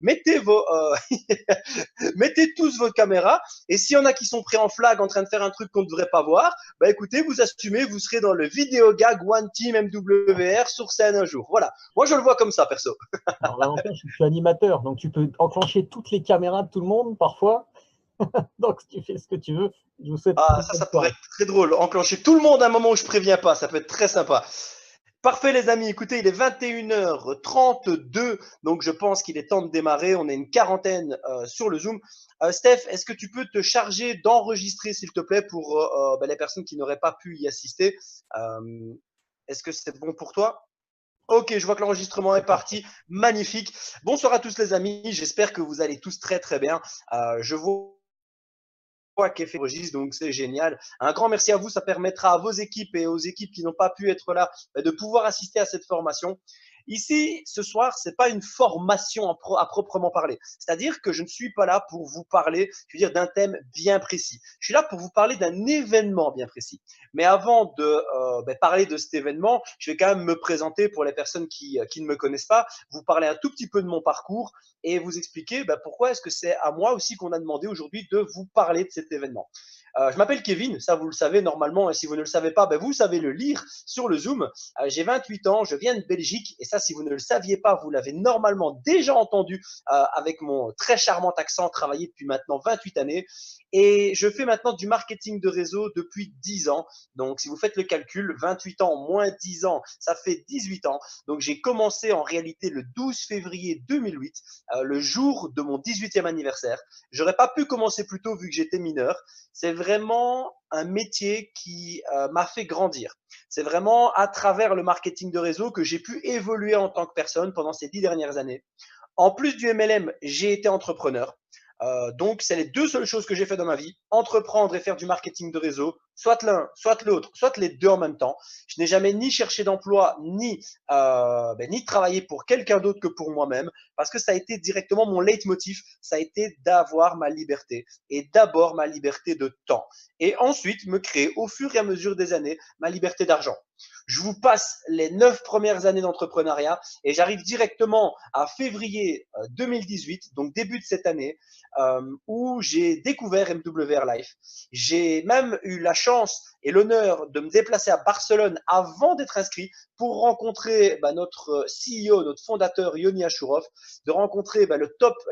mettez tous vos caméras. Et s'il y en a qui sont pris en flag en train de faire un truc qu'on ne devrait pas voir, bah écoutez, vous assumez, vous serez dans le vidéo gag One Team MWR sur scène un jour. Voilà. Moi, je le vois comme ça, perso. Alors, l'avantage, c'est que je suis animateur, donc tu peux enclencher toutes les caméras de tout le monde parfois. Donc, tu fais ce que tu veux. Je vous souhaite Ah, une bonne ça pourrait soirée. être très drôle. Enclencher tout le monde à un moment où je préviens pas. Ça peut être très sympa. Parfait, les amis. Écoutez, il est 21h32. Donc, je pense qu'il est temps de démarrer. On est une quarantaine sur le Zoom. Steph, est-ce que tu peux te charger d'enregistrer, s'il te plaît, pour les personnes qui n'auraient pas pu y assister? Est-ce que c'est bon pour toi? Ok, je vois que l'enregistrement est C'est parfait. parti. Magnifique. Bonsoir à tous, les amis. J'espère que vous allez tous très, très bien. Je vois qu'effet registre, donc c'est génial. Un grand merci à vous, ça permettra à vos équipes et aux équipes qui n'ont pas pu être là de pouvoir assister à cette formation. Ici, ce soir, c'est pas une formation à proprement parler. C'est-à-dire que je ne suis pas là pour vous parler, je veux dire, d'un thème bien précis. Je suis là pour vous parler d'un événement bien précis. Mais avant de parler de cet événement, je vais quand même me présenter pour les personnes qui ne me connaissent pas, vous parler un tout petit peu de mon parcours et vous expliquer pourquoi est-ce que c'est à moi aussi qu'on a demandé aujourd'hui de vous parler de cet événement. Je m'appelle Kevin, ça vous le savez normalement, et si vous ne le savez pas, vous savez le lire sur le Zoom. J'ai 28 ans, je viens de Belgique, et ça, si vous ne le saviez pas, vous l'avez normalement déjà entendu avec mon très charmant accent, travaillé depuis maintenant 28 années. Et je fais maintenant du marketing de réseau depuis 10 ans. Donc, si vous faites le calcul, 28 ans moins 10 ans, ça fait 18 ans. Donc, j'ai commencé en réalité le 12 février 2008, le jour de mon 18e anniversaire. J'aurais pas pu commencer plus tôt vu que j'étais mineur. C'est vraiment un métier qui m'a fait grandir. C'est vraiment à travers le marketing de réseau que j'ai pu évoluer en tant que personne pendant ces 10 dernières années. En plus du MLM, j'ai été entrepreneur. Donc, c'est les deux seules choses que j'ai fait dans ma vie, entreprendre et faire du marketing de réseau, soit l'un, soit l'autre, soit les deux en même temps. Je n'ai jamais ni cherché d'emploi, ni travaillé pour quelqu'un d'autre que pour moi-même, parce que ça a été directement mon leitmotiv, ça a été d'avoir ma liberté, et d'abord ma liberté de temps, et ensuite me créer au fur et à mesure des années ma liberté d'argent. Je vous passe les 9 premières années d'entrepreneuriat et j'arrive directement à février 2018, donc début de cette année, où j'ai découvert MWR Life. J'ai même eu la chance et l'honneur de me déplacer à Barcelone avant d'être inscrit pour rencontrer notre CEO, notre fondateur Yoni Ashurov, de rencontrer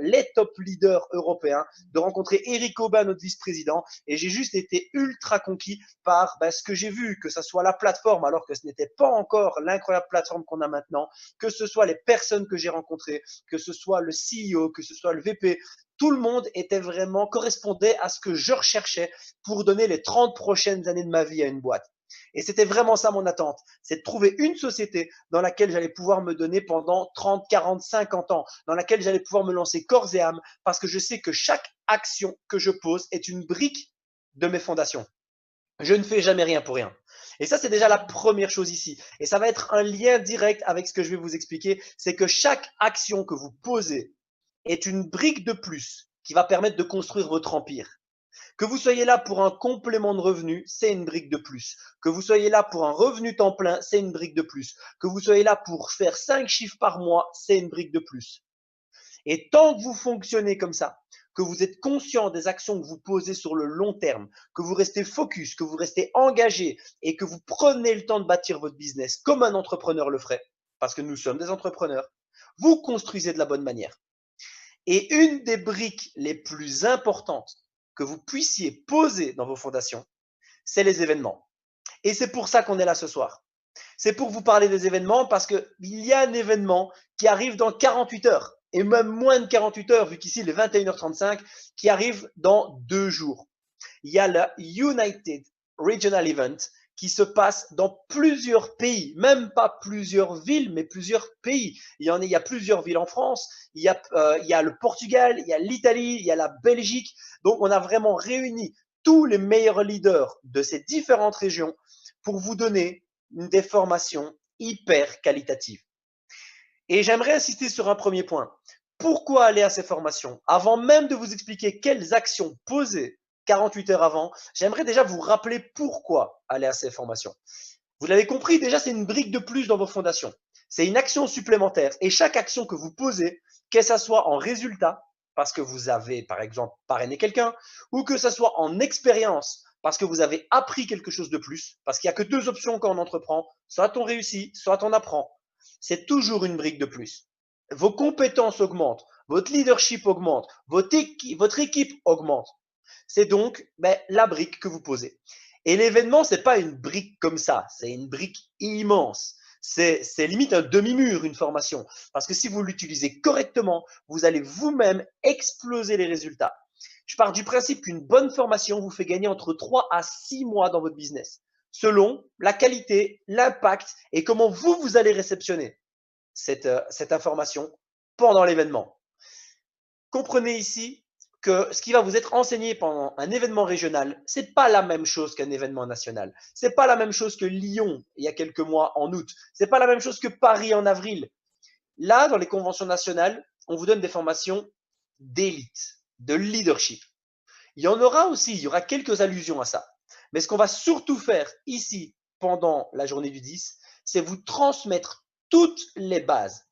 les top leaders européens, de rencontrer Eric Aubin, notre vice-président, et j'ai juste été ultra conquis par ce que j'ai vu, que ce soit la plateforme, alors que ce n'était pas encore l'incroyable plateforme qu'on a maintenant, que ce soit les personnes que j'ai rencontrées, que ce soit le CEO, que ce soit le VP, tout le monde était vraiment correspondait à ce que je recherchais pour donner les 30 prochaines années de ma vie à une boîte. Et c'était vraiment ça mon attente, c'est de trouver une société dans laquelle j'allais pouvoir me donner pendant 30, 40, 50 ans, dans laquelle j'allais pouvoir me lancer corps et âme, parce que je sais que chaque action que je pose est une brique de mes fondations. Je ne fais jamais rien pour rien. Et ça, c'est déjà la première chose ici. Et ça va être un lien direct avec ce que je vais vous expliquer. C'est que chaque action que vous posez est une brique de plus qui va permettre de construire votre empire. Que vous soyez là pour un complément de revenu, c'est une brique de plus. Que vous soyez là pour un revenu temps plein, c'est une brique de plus. Que vous soyez là pour faire 5 chiffres par mois, c'est une brique de plus. Et tant que vous fonctionnez comme ça, que vous êtes conscient des actions que vous posez sur le long terme, que vous restez focus, que vous restez engagé et que vous prenez le temps de bâtir votre business comme un entrepreneur le ferait, parce que nous sommes des entrepreneurs, vous construisez de la bonne manière. Et une des briques les plus importantes que vous puissiez poser dans vos fondations, c'est les événements. Et c'est pour ça qu'on est là ce soir. C'est pour vous parler des événements parce qu'il y a un événement qui arrive dans 48 heures et même moins de 48 heures vu qu'ici il est 21h35 qui arrive dans 2 jours. Il y a le United Regional Event qui se passe dans plusieurs pays, même pas plusieurs villes, mais plusieurs pays. Il y a plusieurs villes en France, il y a le Portugal, il y a l'Italie, il y a la Belgique. Donc, on a vraiment réuni tous les meilleurs leaders de ces différentes régions pour vous donner des formations hyper qualitatives. Et j'aimerais insister sur un premier point. Pourquoi aller à ces formations? Avant même de vous expliquer quelles actions poser 48 heures avant, j'aimerais déjà vous rappeler pourquoi aller à ces formations. Vous l'avez compris, déjà, c'est une brique de plus dans vos fondations. C'est une action supplémentaire. Et chaque action que vous posez que ça soit en résultat, parce que vous avez, par exemple, parrainé quelqu'un, ou que ça soit en expérience, parce que vous avez appris quelque chose de plus, parce qu'il n'y a que deux options quand on entreprend, soit on réussit, soit on apprend. C'est toujours une brique de plus. Vos compétences augmentent, votre leadership augmente, votre équipe augmente. C'est donc la brique que vous posez. Et l'événement, ce n'est pas une brique comme ça, c'est une brique immense. C'est limite un demi-mur, une formation. Parce que si vous l'utilisez correctement, vous allez vous-même exploser les résultats. Je pars du principe qu'une bonne formation vous fait gagner entre 3 à 6 mois dans votre business, selon la qualité, l'impact et comment vous allez réceptionner cette information pendant l'événement. Comprenez ici que ce qui va vous être enseigné pendant un événement régional, ce n'est pas la même chose qu'un événement national. Ce n'est pas la même chose que Lyon il y a quelques mois en août. Ce n'est pas la même chose que Paris en avril. Là, dans les conventions nationales, on vous donne des formations d'élite, de leadership. Il y en aura aussi, il y aura quelques allusions à ça. Mais ce qu'on va surtout faire ici pendant la journée du 10, c'est vous transmettre toutes les bases.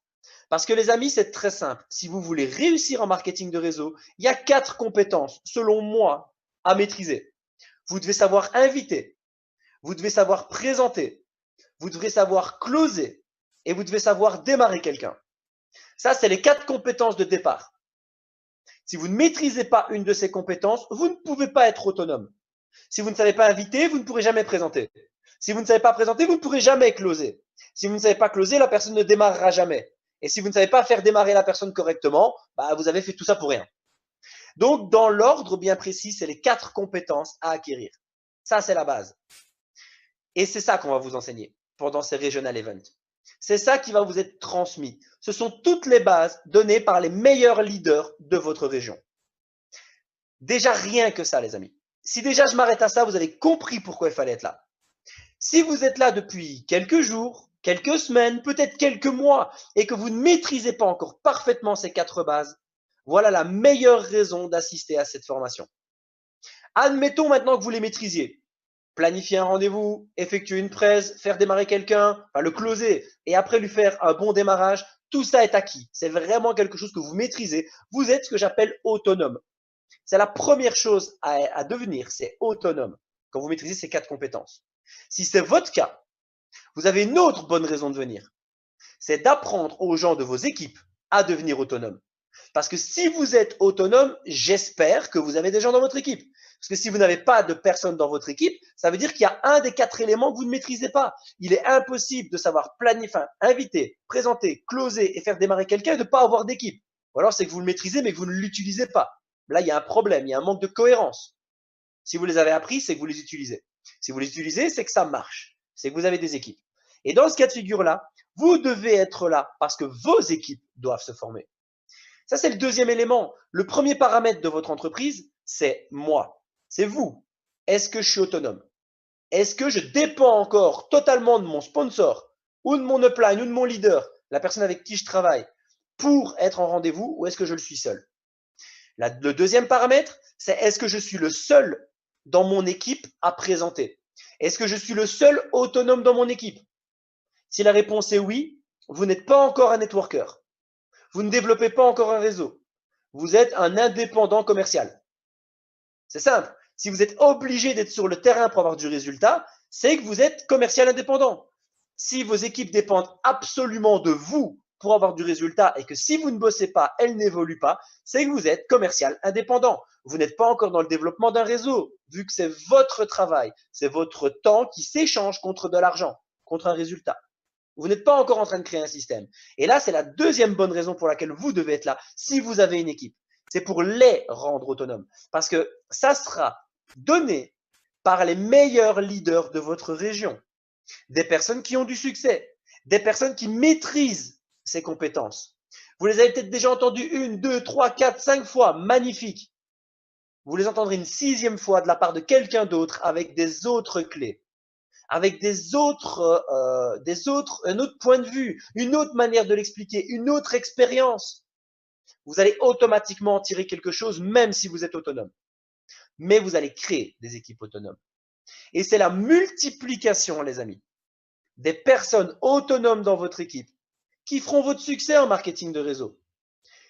Parce que les amis, c'est très simple. Si vous voulez réussir en marketing de réseau, il y a 4 compétences, selon moi, à maîtriser. Vous devez savoir inviter, vous devez savoir présenter, vous devez savoir closer et vous devez savoir démarrer quelqu'un. Ça, c'est les 4 compétences de départ. Si vous ne maîtrisez pas une de ces compétences, vous ne pouvez pas être autonome. Si vous ne savez pas inviter, vous ne pourrez jamais présenter. Si vous ne savez pas présenter, vous ne pourrez jamais closer. Si vous ne savez pas closer, la personne ne démarrera jamais. Et si vous ne savez pas faire démarrer la personne correctement, vous avez fait tout ça pour rien. Donc, dans l'ordre bien précis, c'est les 4 compétences à acquérir. Ça, c'est la base. Et c'est ça qu'on va vous enseigner pendant ces regional events. C'est ça qui va vous être transmis. Ce sont toutes les bases données par les meilleurs leaders de votre région. Déjà, rien que ça, les amis. Si déjà je m'arrête à ça, vous avez compris pourquoi il fallait être là. Si vous êtes là depuis quelques jours, quelques semaines, peut-être quelques mois, et que vous ne maîtrisez pas encore parfaitement ces 4 bases, voilà la meilleure raison d'assister à cette formation. Admettons maintenant que vous les maîtrisiez. Planifier un rendez-vous, effectuer une presse, faire démarrer quelqu'un, le closer, et après lui faire un bon démarrage, tout ça est acquis. C'est vraiment quelque chose que vous maîtrisez. Vous êtes ce que j'appelle autonome. C'est la première chose à devenir, c'est autonome, quand vous maîtrisez ces 4 compétences. Si c'est votre cas, vous avez une autre bonne raison de venir. C'est d'apprendre aux gens de vos équipes à devenir autonomes. Parce que si vous êtes autonome, j'espère que vous avez des gens dans votre équipe. Parce que si vous n'avez pas de personnes dans votre équipe, ça veut dire qu'il y a un des 4 éléments que vous ne maîtrisez pas. Il est impossible de savoir planifier, inviter, présenter, closer et faire démarrer quelqu'un et de ne pas avoir d'équipe. Ou alors c'est que vous le maîtrisez mais que vous ne l'utilisez pas. Là, il y a un problème, il y a un manque de cohérence. Si vous les avez appris, c'est que vous les utilisez. Si vous les utilisez, c'est que ça marche. C'est que vous avez des équipes. Et dans ce cas de figure-là, vous devez être là parce que vos équipes doivent se former. Ça, c'est le deuxième élément. Le premier paramètre de votre entreprise, c'est moi. C'est vous. Est-ce que je suis autonome? Est-ce que je dépends encore totalement de mon sponsor ou de mon upline ou de mon leader, la personne avec qui je travaille, pour être en rendez-vous ou est-ce que je le suis seul? Le deuxième paramètre, c'est est-ce que je suis le seul dans mon équipe à présenter? Est-ce que je suis le seul autonome dans mon équipe? Si la réponse est oui, vous n'êtes pas encore un networker. Vous ne développez pas encore un réseau. Vous êtes un indépendant commercial. C'est simple. Si vous êtes obligé d'être sur le terrain pour avoir du résultat, c'est que vous êtes commercial indépendant. Si vos équipes dépendent absolument de vous pour avoir du résultat et que si vous ne bossez pas, elles n'évoluent pas, c'est que vous êtes commercial indépendant. Vous n'êtes pas encore dans le développement d'un réseau, vu que c'est votre travail, c'est votre temps qui s'échange contre de l'argent, contre un résultat. Vous n'êtes pas encore en train de créer un système. Et là, c'est la deuxième bonne raison pour laquelle vous devez être là, si vous avez une équipe. C'est pour les rendre autonomes. Parce que ça sera donné par les meilleurs leaders de votre région. Des personnes qui ont du succès, des personnes qui maîtrisent ces compétences. Vous les avez peut-être déjà entendues 1, 2, 3, 4, 5 fois, magnifique. Vous les entendrez une 6e fois de la part de quelqu'un d'autre avec des autres clés, avec un autre point de vue, une autre manière de l'expliquer, une autre expérience. Vous allez automatiquement en tirer quelque chose, même si vous êtes autonome. Mais vous allez créer des équipes autonomes. Et c'est la multiplication, les amis, des personnes autonomes dans votre équipe qui feront votre succès en marketing de réseau.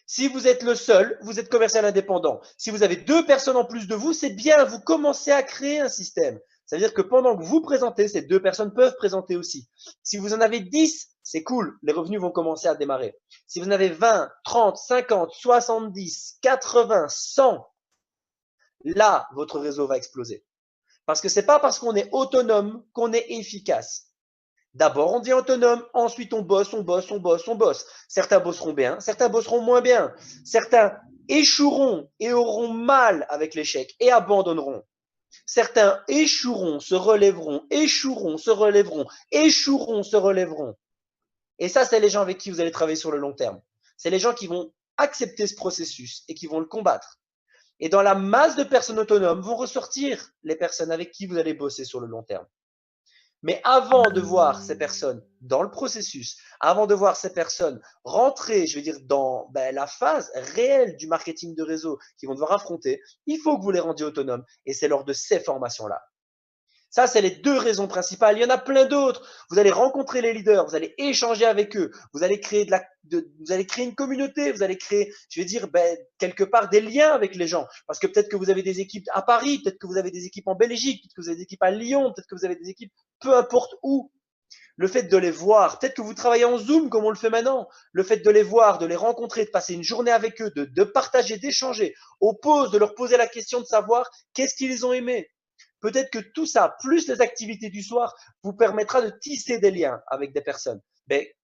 Si vous êtes le seul, vous êtes commercial indépendant. Si vous avez 2 personnes en plus de vous, c'est bien, vous commencez à créer un système. Ça veut dire que pendant que vous présentez, ces 2 personnes peuvent présenter aussi. Si vous en avez 10, c'est cool, les revenus vont commencer à démarrer. Si vous en avez 20, 30, 50, 70, 80, 100, là, votre réseau va exploser. Parce que c'est pas parce qu'on est autonome qu'on est efficace. D'abord, on devient autonome, ensuite on bosse, on bosse, on bosse, on bosse. Certains bosseront bien, certains bosseront moins bien. Certains échoueront et auront mal avec l'échec et abandonneront. Certains échoueront, se relèveront, échoueront, se relèveront, échoueront, se relèveront. Et ça, c'est les gens avec qui vous allez travailler sur le long terme. C'est les gens qui vont accepter ce processus et qui vont le combattre. Et dans la masse de personnes autonomes vont ressortir les personnes avec qui vous allez bosser sur le long terme. Mais avant de voir ces personnes dans le processus, avant de voir ces personnes rentrer, je veux dire, dans la phase réelle du marketing de réseau qu'ils vont devoir affronter, il faut que vous les rendiez autonomes. Et c'est lors de ces formations-là. Ça, c'est les 2 raisons principales. Il y en a plein d'autres. Vous allez rencontrer les leaders, vous allez échanger avec eux, vous allez créer vous allez créer une communauté, vous allez créer, je vais dire, quelque part des liens avec les gens. Parce que peut-être que vous avez des équipes à Paris, peut-être que vous avez des équipes en Belgique, peut-être que vous avez des équipes à Lyon, peut-être que vous avez des équipes peu importe où. Le fait de les voir, peut-être que vous travaillez en Zoom comme on le fait maintenant, le fait de les voir, de les rencontrer, de passer une journée avec eux, de partager, d'échanger, aux pauses, de leur poser la question de savoir qu'est-ce qu'ils ont aimé. Peut-être que tout ça, plus les activités du soir, vous permettra de tisser des liens avec des personnes,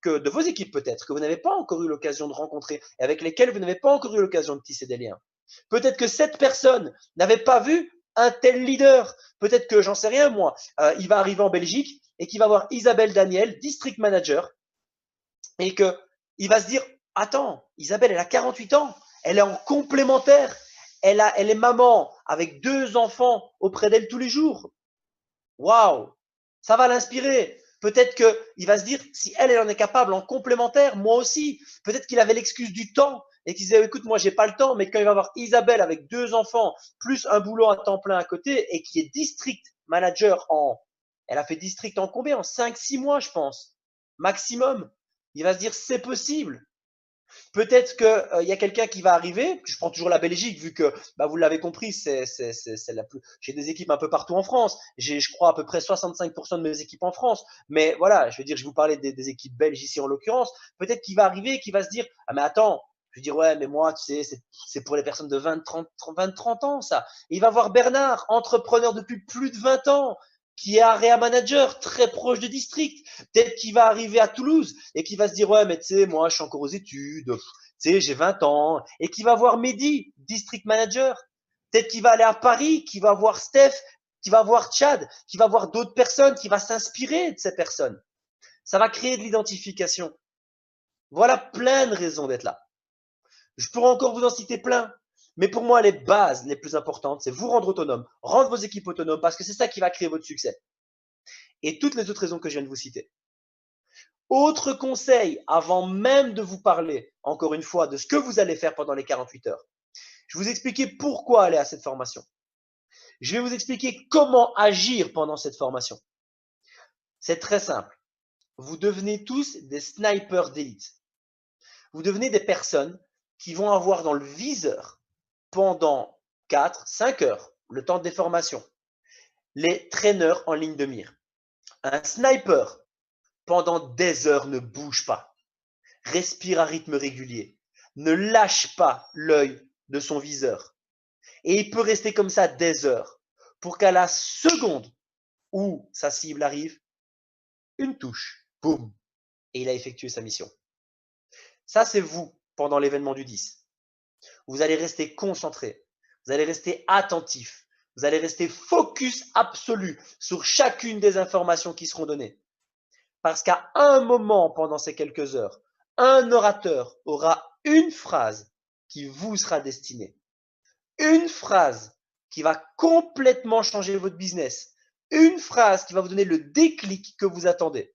que de vos équipes peut-être, que vous n'avez pas encore eu l'occasion de rencontrer et avec lesquelles vous n'avez pas encore eu l'occasion de tisser des liens. Peut-être que cette personne n'avait pas vu un tel leader. Peut-être que, j'en sais rien moi, il va arriver en Belgique et qu'il va voir Isabelle Daniel, district manager, et qu'il va se dire, attends, Isabelle, elle a 48 ans, elle est en complémentaire, elle est maman avec 2 enfants auprès d'elle tous les jours. Waouh, ça va l'inspirer. Peut-être qu'il va se dire, si elle en est capable en complémentaire, moi aussi. Peut-être qu'il avait l'excuse du temps et qu'il disait, écoute, moi, j'ai pas le temps, mais quand il va voir Isabelle avec 2 enfants, plus un boulot à temps plein à côté et qui est district manager elle a fait district en combien? En 5-6 mois, je pense. Maximum. Il va se dire, c'est possible. Peut-être qu'il y a quelqu'un qui va arriver. Je prends toujours la Belgique, vu que vous l'avez compris, j'ai des équipes un peu partout en France. J'ai, je crois, à peu près 65% de mes équipes en France. Mais voilà, je veux dire, je vous parlais des équipes belges ici en l'occurrence. Peut-être qu'il va arriver et qu'il va se dire, ah mais attends, je veux dire, ouais, mais moi, tu sais, c'est pour les personnes de 20-30 ans, ça. Et il va voir Bernard, entrepreneur depuis plus de 20 ans, qui est area manager, très proche de district. Peut-être qu'il va arriver à Toulouse et qu'il va se dire, ouais, mais tu sais, moi, je suis encore aux études, tu sais, j'ai 20 ans. Et qu'il va voir Mehdi, district manager. Peut-être qu'il va aller à Paris, qu'il va voir Steph, qu'il va voir Chad, qu'il va voir d'autres personnes, qu'il va s'inspirer de ces personnes. Ça va créer de l'identification. Voilà plein de raisons d'être là. Je pourrais encore vous en citer plein. Mais pour moi, les bases les plus importantes, c'est vous rendre autonome, rendre vos équipes autonomes, parce que c'est ça qui va créer votre succès. Et toutes les autres raisons que je viens de vous citer. Autre conseil, avant même de vous parler, encore une fois, de ce que vous allez faire pendant les 48 heures, je vais vous expliquer pourquoi aller à cette formation. Je vais vous expliquer comment agir pendant cette formation. C'est très simple. Vous devenez tous des snipers d'élite. Vous devenez des personnes qui vont avoir dans le viseur pendant 4-5 heures, le temps des formations, les traîneurs en ligne de mire. Un sniper, pendant des heures, ne bouge pas. Respire à rythme régulier. Ne lâche pas l'œil de son viseur. Et il peut rester comme ça des heures pour qu'à la seconde où sa cible arrive, une touche, boum, et il a effectué sa mission. Ça, c'est vous pendant l'événement du 10. Vous allez rester concentré, vous allez rester attentif, vous allez rester focus absolu sur chacune des informations qui seront données. Parce qu'à un moment pendant ces quelques heures, un orateur aura une phrase qui vous sera destinée. Une phrase qui va complètement changer votre business. Une phrase qui va vous donner le déclic que vous attendez.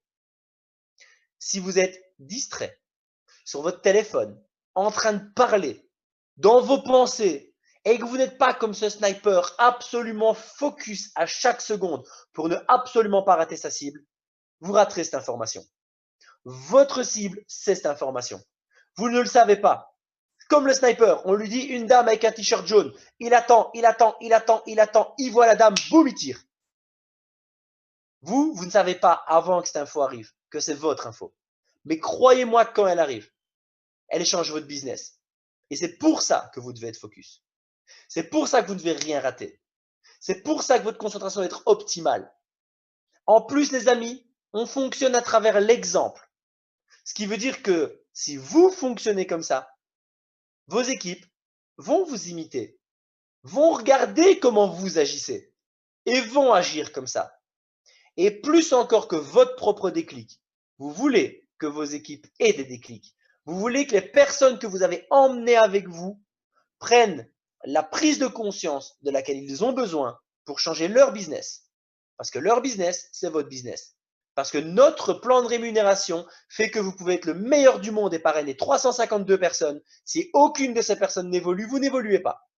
Si vous êtes distrait sur votre téléphone, en train de parler, dans vos pensées, et que vous n'êtes pas comme ce sniper absolument focus à chaque seconde pour ne absolument pas rater sa cible, vous raterez cette information. Votre cible, c'est cette information. Vous ne le savez pas. Comme le sniper, on lui dit une dame avec un t-shirt jaune. Il attend, il attend, il attend, il attend. Il voit la dame, boum, il tire. Vous ne savez pas avant que cette info arrive que c'est votre info. Mais croyez-moi, quand elle arrive, elle change votre business. Et c'est pour ça que vous devez être focus. C'est pour ça que vous ne devez rien rater. C'est pour ça que votre concentration doit être optimale. En plus, les amis, on fonctionne à travers l'exemple. Ce qui veut dire que si vous fonctionnez comme ça, vos équipes vont vous imiter, vont regarder comment vous agissez et vont agir comme ça. Et plus encore que votre propre déclic, vous voulez que vos équipes aient des déclics. Vous voulez que les personnes que vous avez emmenées avec vous prennent la prise de conscience de laquelle ils ont besoin pour changer leur business. Parce que leur business, c'est votre business. Parce que notre plan de rémunération fait que vous pouvez être le meilleur du monde et parrainer 352 personnes. Si aucune de ces personnes n'évolue, vous n'évoluez pas.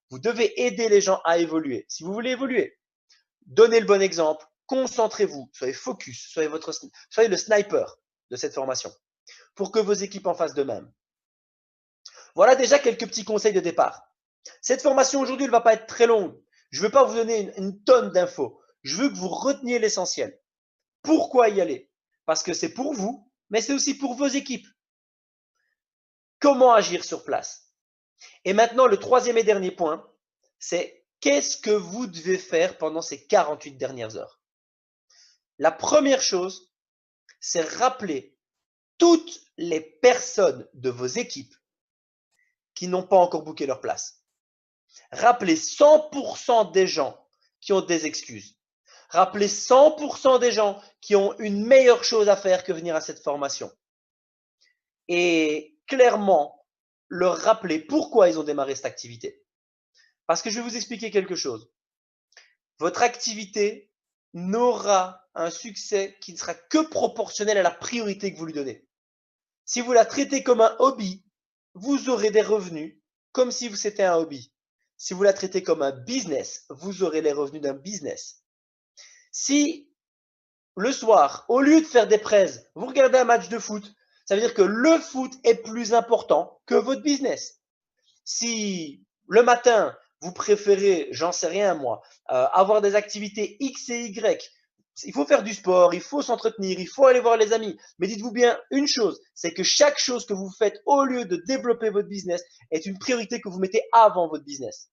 Vous devez aider les gens à évoluer. Si vous voulez évoluer, donnez le bon exemple, concentrez-vous, soyez focus, soyez le sniper de cette formation pour que vos équipes en fassent de même. Voilà déjà quelques petits conseils de départ. Cette formation aujourd'hui ne va pas être très longue. Je ne veux pas vous donner une tonne d'infos. Je veux que vous reteniez l'essentiel. Pourquoi y aller? Parce que c'est pour vous, mais c'est aussi pour vos équipes. Comment agir sur place? Et maintenant, le troisième et dernier point, c'est qu'est-ce que vous devez faire pendant ces 48 dernières heures? La première chose, c'est rappeler toutes les personnes de vos équipes qui n'ont pas encore booké leur place. Rappelez 100% des gens qui ont des excuses. Rappelez 100% des gens qui ont une meilleure chose à faire que venir à cette formation. Et clairement, leur rappeler pourquoi ils ont démarré cette activité. Parce que je vais vous expliquer quelque chose. Votre activité n'aura un succès qui ne sera que proportionnel à la priorité que vous lui donnez. Si vous la traitez comme un hobby, vous aurez des revenus comme si c'était un hobby. Si vous la traitez comme un business, vous aurez les revenus d'un business. Si le soir, au lieu de faire des prises, vous regardez un match de foot, ça veut dire que le foot est plus important que votre business. Si le matin, vous préférez, j'en sais rien moi, avoir des activités X et Y, il faut faire du sport, il faut s'entretenir, il faut aller voir les amis. Mais dites-vous bien une chose, c'est que chaque chose que vous faites au lieu de développer votre business est une priorité que vous mettez avant votre business.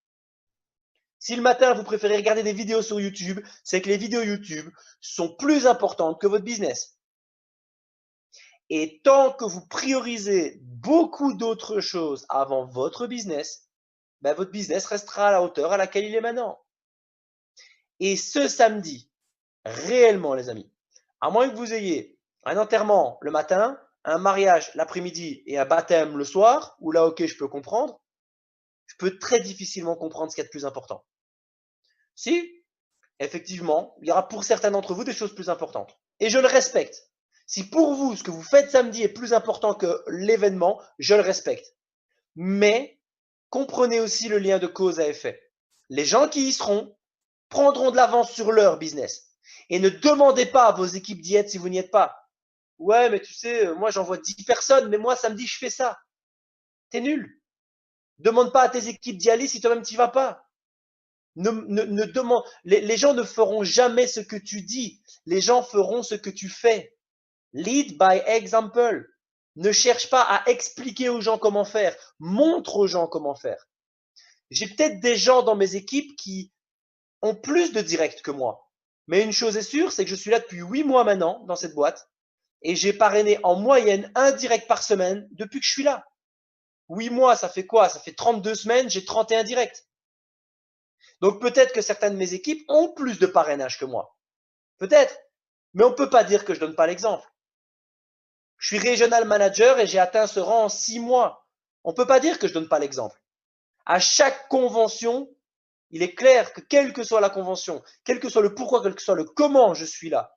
Si le matin, vous préférez regarder des vidéos sur YouTube, c'est que les vidéos YouTube sont plus importantes que votre business. Et tant que vous priorisez beaucoup d'autres choses avant votre business, ben votre business restera à la hauteur à laquelle il est maintenant. Et ce samedi, réellement les amis, à moins que vous ayez un enterrement le matin, un mariage l'après-midi et un baptême le soir, où là ok je peux comprendre, je peux très difficilement comprendre ce qu'il y a de plus important. Si, effectivement, il y aura pour certains d'entre vous des choses plus importantes. Et je le respecte. Si pour vous, ce que vous faites samedi est plus important que l'événement, je le respecte. Mais comprenez aussi le lien de cause à effet. Les gens qui y seront prendront de l'avance sur leur business. Et ne demandez pas à vos équipes d'y être si vous n'y êtes pas. Ouais, mais tu sais, moi j'envoie 10 personnes, mais moi samedi je fais ça. T'es nul. Demande pas à tes équipes d'y aller si toi-même tu n'y vas pas. Les gens ne feront jamais ce que tu dis. Les gens feront ce que tu fais. Lead by example. Ne cherche pas à expliquer aux gens comment faire. Montre aux gens comment faire. J'ai peut-être des gens dans mes équipes qui ont plus de direct que moi. Mais une chose est sûre, c'est que je suis là depuis 8 mois maintenant dans cette boîte et j'ai parrainé en moyenne un direct par semaine depuis que je suis là. 8 mois, ça fait quoi? Ça fait 32 semaines, j'ai 31 directs. Donc peut-être que certaines de mes équipes ont plus de parrainage que moi. Peut-être. Mais on ne peut pas dire que je ne donne pas l'exemple. Je suis regional manager et j'ai atteint ce rang en 6 mois. On ne peut pas dire que je ne donne pas l'exemple. À chaque convention, il est clair que quelle que soit la convention, quel que soit le pourquoi, quel que soit le comment, je suis là.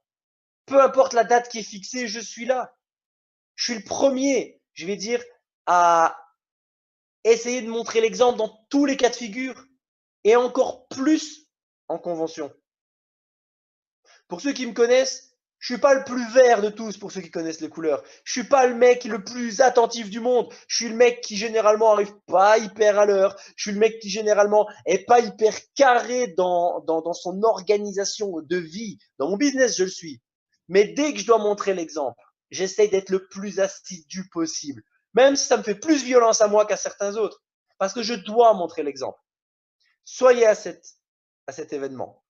Peu importe la date qui est fixée, je suis là. Je suis le premier, je vais dire, à essayer de montrer l'exemple dans tous les cas de figure et encore plus en convention. Pour ceux qui me connaissent, Je suis pas le plus vert de tous pour ceux qui connaissent les couleurs. Je suis pas le mec le plus attentif du monde. Je suis le mec qui généralement arrive pas hyper à l'heure. Je suis le mec qui généralement est pas hyper carré dans son organisation de vie. Dans mon business, je le suis. Mais dès que je dois montrer l'exemple, j'essaie d'être le plus assidu possible. Même si ça me fait plus violence à moi qu'à certains autres. Parce que je dois montrer l'exemple. Soyez à cet événement.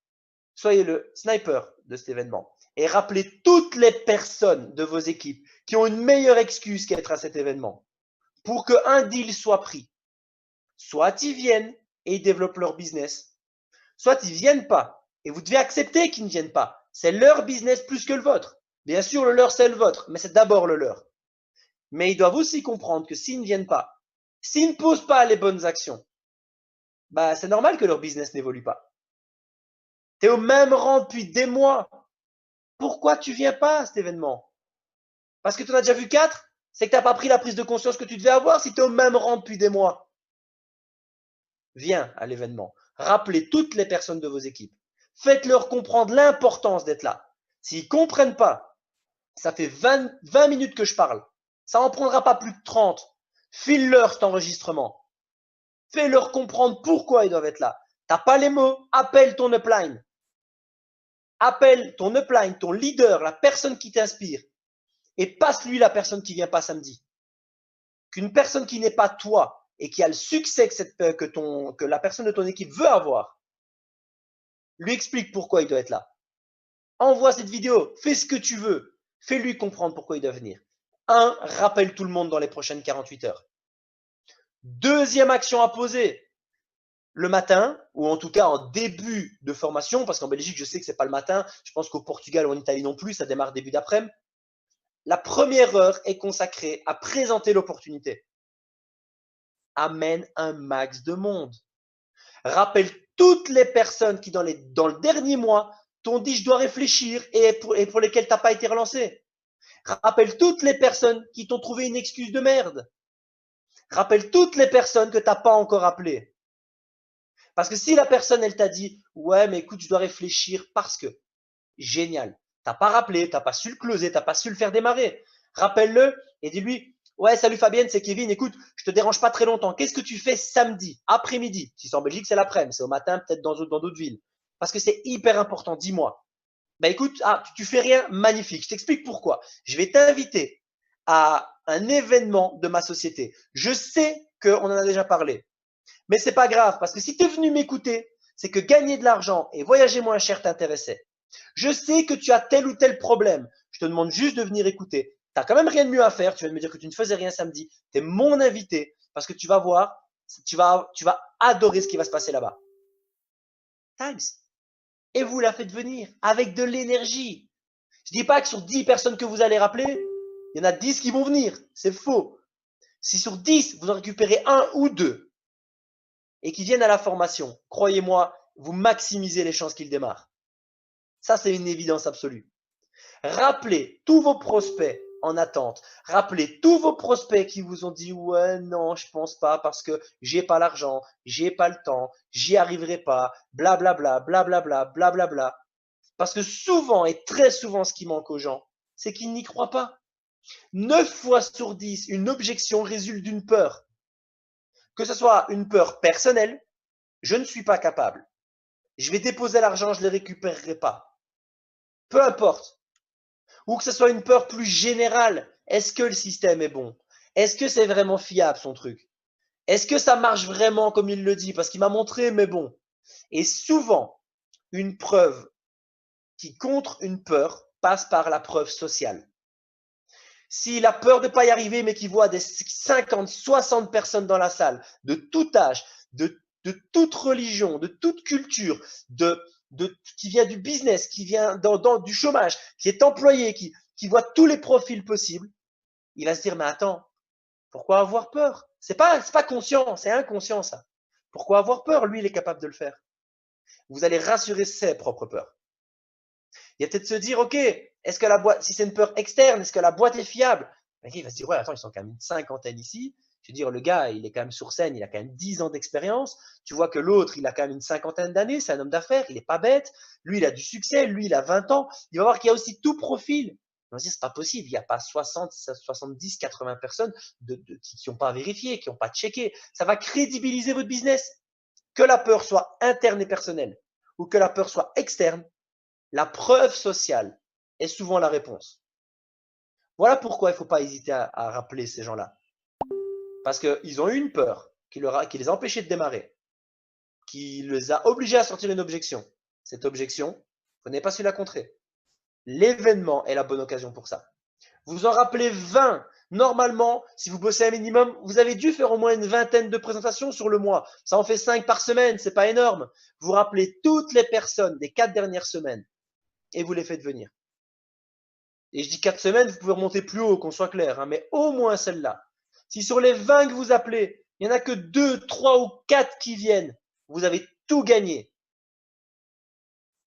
Soyez le sniper de cet événement et rappelez toutes les personnes de vos équipes qui ont une meilleure excuse qu'être à cet événement pour qu'un deal soit pris. Soit ils viennent et ils développent leur business, soit ils ne viennent pas et vous devez accepter qu'ils ne viennent pas. C'est leur business plus que le vôtre. Bien sûr, le leur, c'est le vôtre, mais c'est d'abord le leur. Mais ils doivent aussi comprendre que s'ils ne viennent pas, s'ils ne posent pas les bonnes actions, bah, c'est normal que leur business n'évolue pas. Tu es au même rang depuis des mois. Pourquoi tu viens pas à cet événement? Parce que tu en as déjà vu 4? C'est que tu n'as pas pris la prise de conscience que tu devais avoir si tu es au même rang depuis des mois. Viens à l'événement. Rappelez toutes les personnes de vos équipes. Faites-leur comprendre l'importance d'être là. S'ils ne comprennent pas, ça fait 20 minutes que je parle. Ça n'en prendra pas plus de 30. File-leur cet enregistrement. Fais-leur comprendre pourquoi ils doivent être là. Tu n'as pas les mots, appelle ton upline. Appelle ton upline, ton leader, la personne qui t'inspire. Et passe-lui la personne qui vient pas samedi. Qu'une personne qui n'est pas toi et qui a le succès que la personne de ton équipe veut avoir, lui explique pourquoi il doit être là. Envoie cette vidéo, fais ce que tu veux, fais-lui comprendre pourquoi il doit venir. Rappelle tout le monde dans les prochaines 48 heures. Deuxième action à poser, le matin, ou en tout cas en début de formation, parce qu'en Belgique, je sais que ce n'est pas le matin, je pense qu'au Portugal ou en Italie non plus, ça démarre début d'après-midi. La première heure est consacrée à présenter l'opportunité. Amène un max de monde. Rappelle toutes les personnes qui, dans le dernier mois, t'ont dit je dois réfléchir et pour lesquelles tu n'as pas été relancé. Rappelle toutes les personnes qui t'ont trouvé une excuse de merde. Rappelle toutes les personnes que tu n'as pas encore appelées. Parce que si la personne, elle t'a dit ouais, mais écoute, je dois réfléchir parce que, génial. Tu n'as pas rappelé, tu n'as pas su le closer, tu n'as pas su le faire démarrer. Rappelle-le et dis-lui ouais, salut Fabienne, c'est Kevin. Écoute, je te dérange pas très longtemps. Qu'est-ce que tu fais samedi, après-midi? Si c'est en Belgique, c'est l'après-midi. C'est au matin, peut-être dans d'autres villes. Parce que c'est hyper important. Dis-moi. Bah écoute, tu fais rien, magnifique. Je t'explique pourquoi. Je vais t'inviter à un événement de ma société. Je sais qu'on en a déjà parlé. Mais c'est pas grave parce que si tu es venu m'écouter, c'est que gagner de l'argent et voyager moins cher t'intéressait. Je sais que tu as tel ou tel problème. Je te demande juste de venir écouter. Tu n'as quand même rien de mieux à faire. Tu viens de me dire que tu ne faisais rien samedi. Tu es mon invité parce que tu vas voir, tu vas adorer ce qui va se passer là-bas. Times. Et vous la faites venir avec de l'énergie. Je ne dis pas que sur 10 personnes que vous allez rappeler, il y en a 10 qui vont venir. C'est faux. Si sur 10, vous en récupérez 1 ou 2 et qui viennent à la formation, croyez-moi, vous maximisez les chances qu'ils démarrent. Ça, c'est une évidence absolue. Rappelez tous vos prospects en attente. Rappelez tous vos prospects qui vous ont dit ouais, non, je pense pas parce que j'ai pas l'argent, j'ai pas le temps, j'y arriverai pas, blablabla, blablabla, blablabla. Parce que souvent et très souvent, ce qui manque aux gens, c'est qu'ils n'y croient pas. 9 fois sur 10, une objection résulte d'une peur. Que ce soit une peur personnelle, je ne suis pas capable. Je vais déposer l'argent, je ne le récupérerai pas. Peu importe. Ou que ce soit une peur plus générale. Est-ce que le système est bon? Est-ce que c'est vraiment fiable son truc? Est-ce que ça marche vraiment comme il le dit? Parce qu'il m'a montré, mais bon. Et souvent, une preuve qui contre une peur passe par la preuve sociale. S'il a peur de ne pas y arriver, mais qu'il voit des 50, 60 personnes dans la salle, de tout âge, de toute religion, de toute culture, qui vient du business, qui vient du chômage, qui est employé, qui voit tous les profils possibles, il va se dire, mais attends, pourquoi avoir peur? C'est pas conscient, c'est inconscient ça. Pourquoi avoir peur? Lui, il est capable de le faire. Vous allez rassurer ses propres peurs. Il va peut-être se dire, ok, est-ce que la boîte, si c'est une peur externe, est-ce que la boîte est fiable? Il va se dire, ouais, attends, ils sont quand même une cinquantaine ici. Je veux dire, le gars, il est quand même sur scène, il a quand même 10 ans d'expérience. Tu vois que l'autre, il a quand même une cinquantaine d'années, c'est un homme d'affaires, il n'est pas bête. Lui, il a du succès, lui, il a 20 ans. Il va voir qu'il y a aussi tout profil. On va se dire, c'est pas possible, il n'y a pas 60, 70, 80 personnes qui n'ont pas vérifié, qui n'ont pas checké. Ça va crédibiliser votre business. Que la peur soit interne et personnelle ou que la peur soit externe, la preuve sociale est souvent la réponse. Voilà pourquoi il ne faut pas hésiter à rappeler ces gens-là. Parce qu'ils ont eu une peur qui les a empêchés de démarrer, qui les a obligés à sortir une objection. Cette objection, vous n'avez pas su la contrer. L'événement est la bonne occasion pour ça. Vous en rappelez 20. Normalement, si vous bossez un minimum, vous avez dû faire au moins une vingtaine de présentations sur le mois. Ça en fait 5 par semaine, c'est pas énorme. Vous rappelez toutes les personnes des 4 dernières semaines et vous les faites venir. Et je dis 4 semaines, vous pouvez remonter plus haut, qu'on soit clair, hein, mais au moins celle-là. Si sur les 20 que vous appelez, il n'y en a que 2, 3 ou 4 qui viennent, vous avez tout gagné.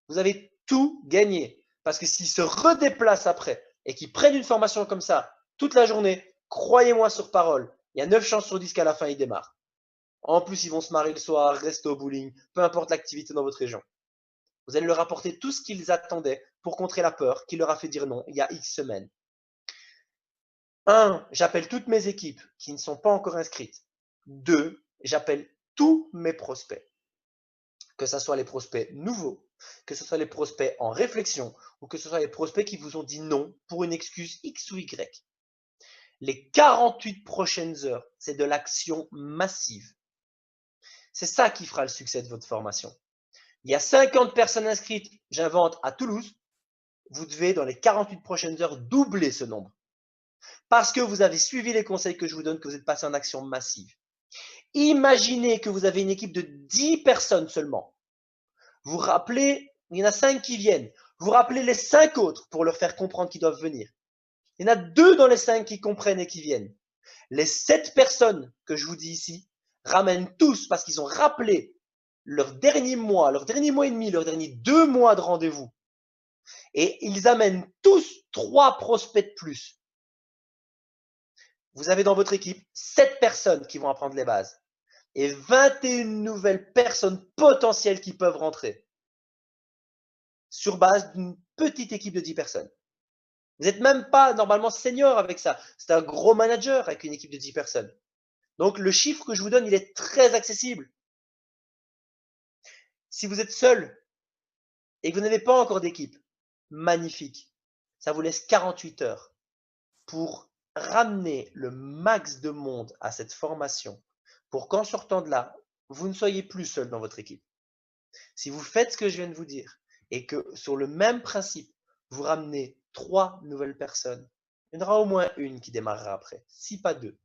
Vous avez tout gagné. Parce que s'ils se redéplacent après et qu'ils prennent une formation comme ça toute la journée, croyez-moi sur parole, il y a 9 chances sur 10 qu'à la fin, ils démarrent. En plus, ils vont se marrer le soir, rester au bowling, peu importe l'activité dans votre région. Vous allez leur apporter tout ce qu'ils attendaient pour contrer la peur qui leur a fait dire non il y a X semaines. 1, j'appelle toutes mes équipes qui ne sont pas encore inscrites. 2, j'appelle tous mes prospects. Que ce soit les prospects nouveaux, que ce soit les prospects en réflexion ou que ce soit les prospects qui vous ont dit non pour une excuse X ou Y. Les 48 prochaines heures, c'est de l'action massive. C'est ça qui fera le succès de votre formation. Il y a 50 personnes inscrites, j'invente, à Toulouse. Vous devez, dans les 48 prochaines heures, doubler ce nombre. Parce que vous avez suivi les conseils que je vous donne, que vous êtes passé en action massive. Imaginez que vous avez une équipe de 10 personnes seulement. Vous rappelez, il y en a 5 qui viennent. Vous rappelez les 5 autres pour leur faire comprendre qu'ils doivent venir. Il y en a 2 dans les 5 qui comprennent et qui viennent. Les 7 personnes que je vous dis ici ramènent tous parce qu'ils ont rappelé leur dernier mois et demi, leur dernier 2 mois de rendez-vous. Et ils amènent tous 3 prospects de plus. Vous avez dans votre équipe 7 personnes qui vont apprendre les bases et 21 nouvelles personnes potentielles qui peuvent rentrer sur base d'une petite équipe de 10 personnes. Vous n'êtes même pas normalement senior avec ça. C'est un gros manager avec une équipe de 10 personnes. Donc, le chiffre que je vous donne, il est très accessible. Si vous êtes seul et que vous n'avez pas encore d'équipe, magnifique. Ça vous laisse 48 heures pour ramener le max de monde à cette formation pour qu'en sortant de là, vous ne soyez plus seul dans votre équipe. Si vous faites ce que je viens de vous dire et que sur le même principe, vous ramenez 3 nouvelles personnes, il y en aura au moins une qui démarrera après, si pas 2.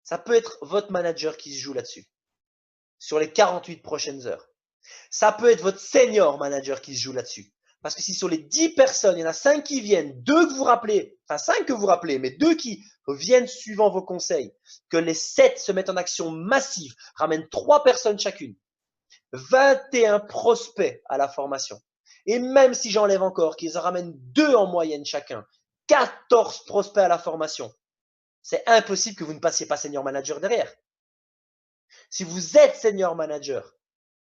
Ça peut être votre manager qui se joue là-dessus, sur les 48 prochaines heures. Ça peut être votre senior manager qui se joue là-dessus. Parce que si sur les 10 personnes, il y en a 5 qui viennent, 2 que vous rappelez, enfin 5 que vous rappelez, mais 2 qui viennent suivant vos conseils, que les 7 se mettent en action massive, ramènent 3 personnes chacune, 21 prospects à la formation. Et même si j'enlève encore qu'ils en ramènent 2 en moyenne chacun, 14 prospects à la formation, c'est impossible que vous ne passiez pas senior manager derrière. Si vous êtes senior manager,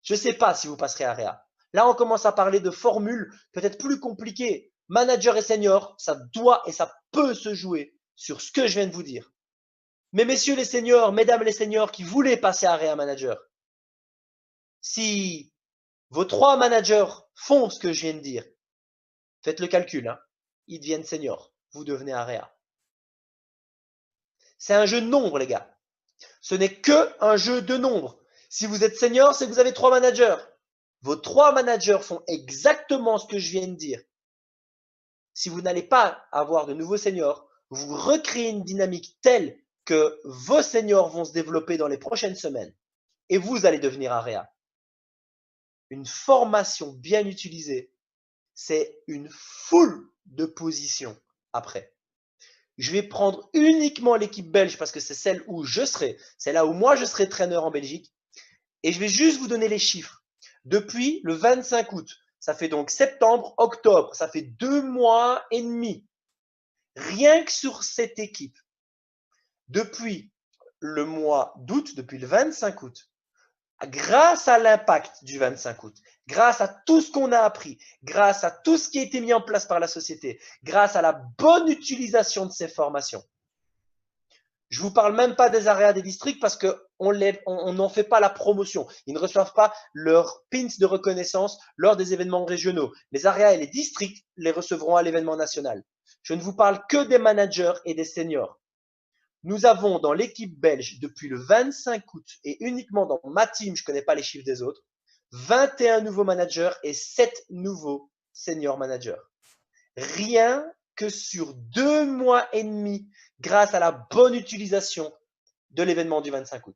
je ne sais pas si vous passerez à Réa. Là, on commence à parler de formules peut-être plus compliquées. Manager et senior, ça doit et ça peut se jouer sur ce que je viens de vous dire. Mais messieurs les seniors, mesdames les seniors qui voulaient passer à Réa manager, si vos 3 managers font ce que je viens de dire, faites le calcul, hein, ils deviennent seniors, vous devenez Area. C'est un jeu de nombres, les gars. Ce n'est que un jeu de nombres. Si vous êtes senior, c'est que vous avez 3 managers. Vos 3 managers font exactement ce que je viens de dire. Si vous n'allez pas avoir de nouveaux seniors, vous recréez une dynamique telle que vos seniors vont se développer dans les prochaines semaines et vous allez devenir Area. Une formation bien utilisée, c'est une foule de positions après. Je vais prendre uniquement l'équipe belge parce que c'est celle où je serai. C'est là où moi je serai traîneur en Belgique. Et je vais juste vous donner les chiffres. Depuis le 25 août, ça fait donc septembre, octobre, ça fait 2 mois et demi. Rien que sur cette équipe, depuis le mois d'août, depuis le 25 août, grâce à l'impact du 25 août, grâce à tout ce qu'on a appris, grâce à tout ce qui a été mis en place par la société, grâce à la bonne utilisation de ces formations. Je ne vous parle même pas des areas des districts parce qu'on n'en fait pas la promotion. Ils ne reçoivent pas leurs pins de reconnaissance lors des événements régionaux. Les areas et les districts les recevront à l'événement national. Je ne vous parle que des managers et des seniors. Nous avons dans l'équipe belge depuis le 25 août et uniquement dans ma team, je ne connais pas les chiffres des autres, 21 nouveaux managers et 7 nouveaux senior managers. Rien que sur 2 mois et demi grâce à la bonne utilisation de l'événement du 25 août.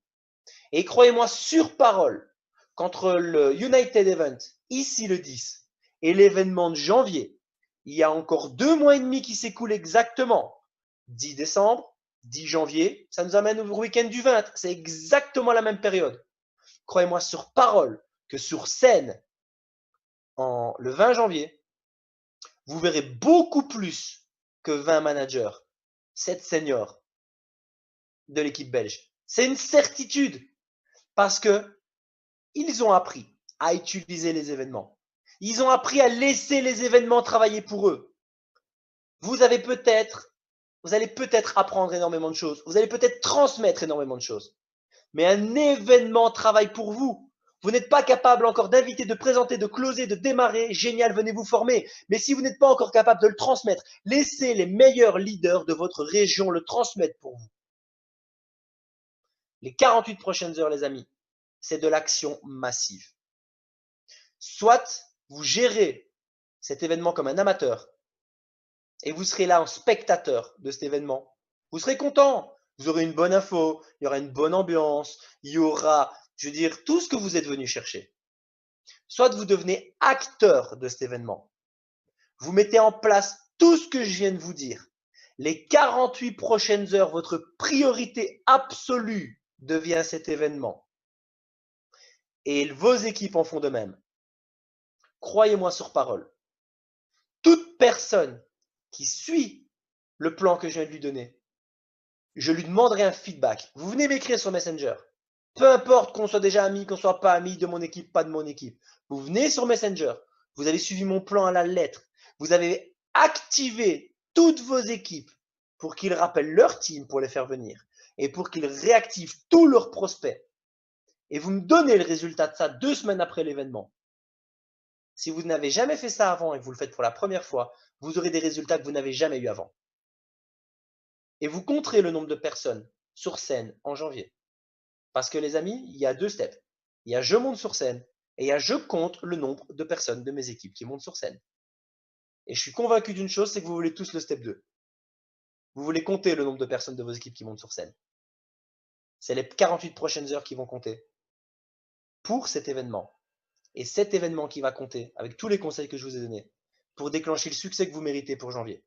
Et croyez-moi sur parole qu'entre le United Event, ici le 10, et l'événement de janvier, il y a encore 2 mois et demi qui s'écoulent exactement. 10 décembre, 10 janvier, ça nous amène au week-end du 20. C'est exactement la même période. Croyez-moi sur parole que sur scène, le 20 janvier, vous verrez beaucoup plus que 20 managers, 7 seniors de l'équipe belge. C'est une certitude parce qu'ils ont appris à utiliser les événements. Ils ont appris à laisser les événements travailler pour eux. Vous allez peut-être apprendre énormément de choses. Vous allez peut-être transmettre énormément de choses. Mais un événement travaille pour vous. Vous n'êtes pas capable encore d'inviter, de présenter, de closer, de démarrer. Génial, venez vous former. Mais si vous n'êtes pas encore capable de le transmettre, laissez les meilleurs leaders de votre région le transmettre pour vous. Les 48 prochaines heures, les amis, c'est de l'action massive. Soit vous gérez cet événement comme un amateur et vous serez là en spectateur de cet événement. Vous serez content. Vous aurez une bonne info, il y aura une bonne ambiance, il y aura, je veux dire, tout ce que vous êtes venu chercher. Soit vous devenez acteur de cet événement. Vous mettez en place tout ce que je viens de vous dire. Les 48 prochaines heures, votre priorité absolue devient cet événement. Et vos équipes en font de même. Croyez-moi sur parole. Toute personne qui suit le plan que je viens de lui donner, je lui demanderai un feedback. Vous venez m'écrire sur Messenger. Peu importe qu'on soit déjà amis, qu'on ne soit pas amis de mon équipe, pas de mon équipe. Vous venez sur Messenger. Vous avez suivi mon plan à la lettre. Vous avez activé toutes vos équipes pour qu'ils rappellent leur team pour les faire venir et pour qu'ils réactivent tous leurs prospects. Et vous me donnez le résultat de ça 2 semaines après l'événement. Si vous n'avez jamais fait ça avant et que vous le faites pour la première fois, vous aurez des résultats que vous n'avez jamais eu avant. Et vous compterez le nombre de personnes sur scène en janvier. Parce que les amis, il y a 2 steps. Il y a je monte sur scène et il y a je compte le nombre de personnes de mes équipes qui montent sur scène. Et je suis convaincu d'une chose, c'est que vous voulez tous le step 2. Vous voulez compter le nombre de personnes de vos équipes qui montent sur scène. C'est les 48 prochaines heures qui vont compter pour cet événement. Et cet événement qui va compter, avec tous les conseils que je vous ai donnés, pour déclencher le succès que vous méritez pour janvier.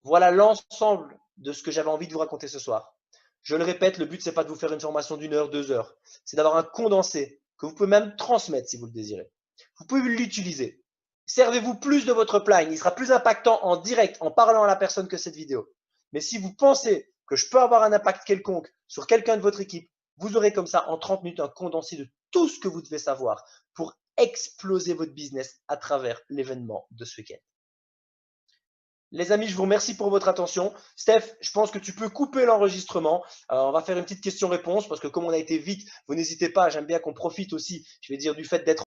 Voilà l'ensemble de ce que j'avais envie de vous raconter ce soir. Je le répète, le but, ce n'est pas de vous faire une formation d'1 heure, 2 heures. C'est d'avoir un condensé que vous pouvez même transmettre si vous le désirez. Vous pouvez l'utiliser. Servez-vous plus de votre plan. Il sera plus impactant en direct, en parlant à la personne que cette vidéo. Mais si vous pensez que je peux avoir un impact quelconque sur quelqu'un de votre équipe, vous aurez comme ça en 30 minutes un condensé de tout ce que vous devez savoir pour exploser votre business à travers l'événement de ce week-end. Les amis, je vous remercie pour votre attention. Steph, je pense que tu peux couper l'enregistrement. On va faire une petite question-réponse parce que comme on a été vite, vous n'hésitez pas, j'aime bien qu'on profite aussi, je vais dire, du fait d'être